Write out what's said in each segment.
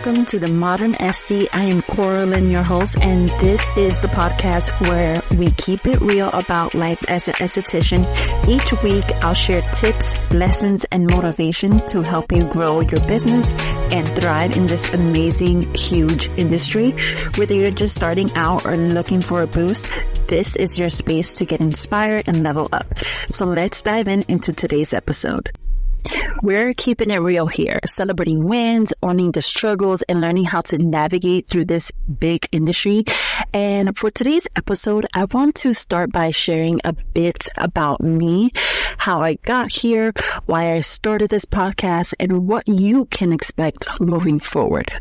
Welcome to the Modern Esty. I am Coraline, your host, and this is the podcast where we keep it real about life as an esthetician. Each week, I'll share tips, lessons, and motivation to help you grow your business and thrive in this amazing, huge industry. Whether you're just starting out or looking for a boost, this is your space to get inspired and level up. So let's dive into today's episode. We're keeping it real here, celebrating wins, owning the struggles, and learning how to navigate through this big industry. And for today's episode, I want to start by sharing a bit about me, how I got here, why I started this podcast, and what you can expect moving forward.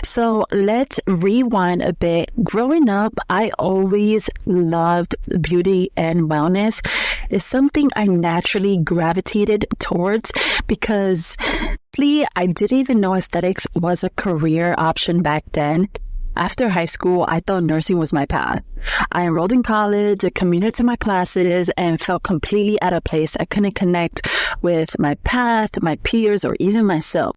So let's rewind a bit. Growing up, I always loved beauty and wellness. It's something I naturally gravitated towards because I didn't even know aesthetics was a career option back then. After high school, I thought nursing was my path. I enrolled in college, I commuted to my classes, and felt completely out of place. I couldn't connect with my path, my peers, or even myself.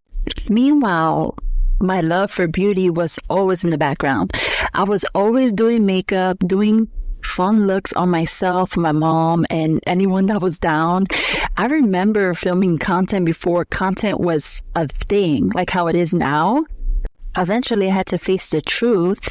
Meanwhile, my love for beauty was always in the background. I was always doing makeup, doing fun looks on myself, my mom, and anyone that was down. I remember filming content before content was a thing, like how it is now. Eventually, I had to face the truth.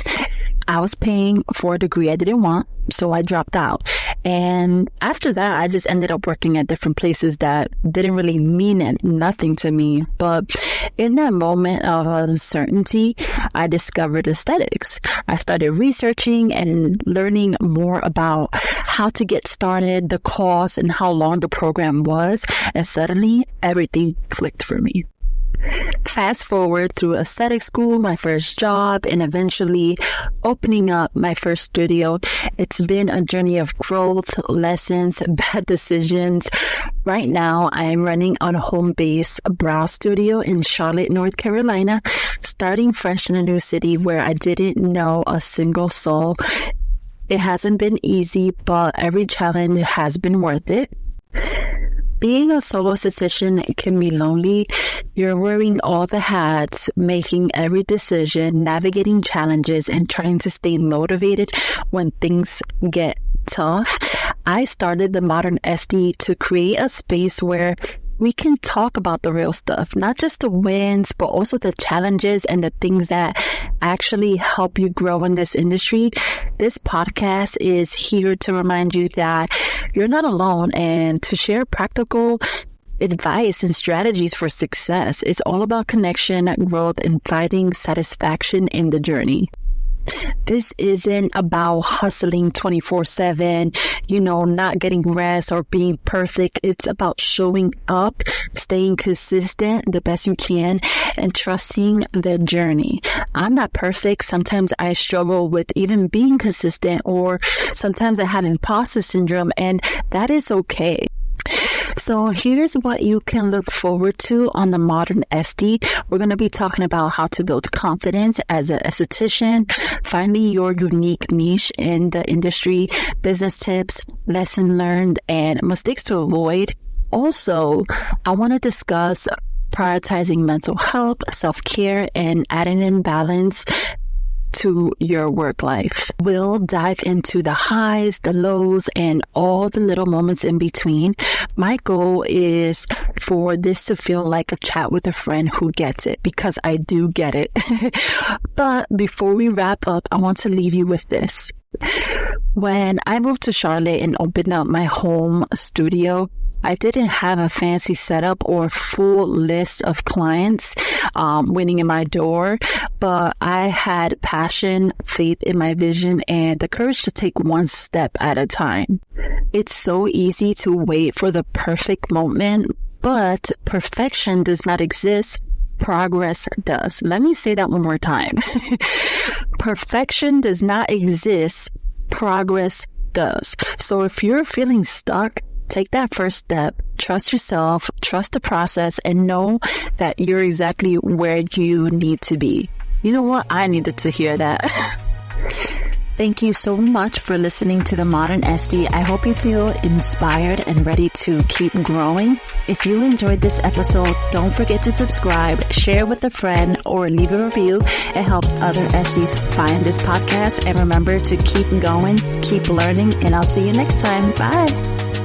I was paying for a degree I didn't want, so I dropped out. And after that, I just ended up working at different places that didn't really mean nothing to me. But in that moment of uncertainty, I discovered aesthetics. I started researching and learning more about how to get started, the cost, and how long the program was. And suddenly, everything clicked for me. Fast forward through aesthetic school, my first job, and eventually opening up my first studio. It's been a journey of growth, lessons, bad decisions. Right now, I am running on a home-based brow studio in Charlotte, North Carolina, starting fresh in a new city where I didn't know a single soul. It hasn't been easy, but every challenge has been worth it. Being a solo esthetician can be lonely. You're wearing all the hats, making every decision, navigating challenges, and trying to stay motivated when things get tough. I started the Modern Esty to create a space where we can talk about the real stuff, not just the wins, but also the challenges and the things that actually help you grow in this industry. This podcast is here to remind you that you're not alone and to share practical advice and strategies for success. It's all about connection, growth, and finding satisfaction in the journey. This isn't about hustling 24/7, not getting rest or being perfect. It's about showing up, staying consistent the best you can, and trusting the journey. I'm not perfect. Sometimes I struggle with even being consistent, or sometimes I have imposter syndrome, and that is okay. So here's what you can look forward to on the Modern Esty. We're going to be talking about how to build confidence as an esthetician, finding your unique niche in the industry, business tips, lesson learned, and mistakes to avoid. Also, I want to discuss prioritizing mental health, self-care, and adding in balance to your work life. We'll dive into the highs, the lows, and all the little moments in between. My goal is for this to feel like a chat with a friend who gets it, because I do get it. But before we wrap up, I want to leave you with this. When I moved to Charlotte and opened up my home studio, I didn't have a fancy setup or full list of clients waiting in my door, but I had passion, faith in my vision, and the courage to take one step at a time. It's so easy to wait for the perfect moment, but perfection does not exist. Progress does. Let me say that one more time. Perfection does not exist. Progress does. So if you're feeling stuck, take that first step, trust yourself, trust the process, and know that you're exactly where you need to be. You know what? I needed to hear that. Thank you so much for listening to the Modern Esty. I hope you feel inspired and ready to keep growing. If you enjoyed this episode, don't forget to subscribe, share with a friend, or leave a review. It helps other Esties find this podcast. And remember to keep going, keep learning, and I'll see you next time. Bye.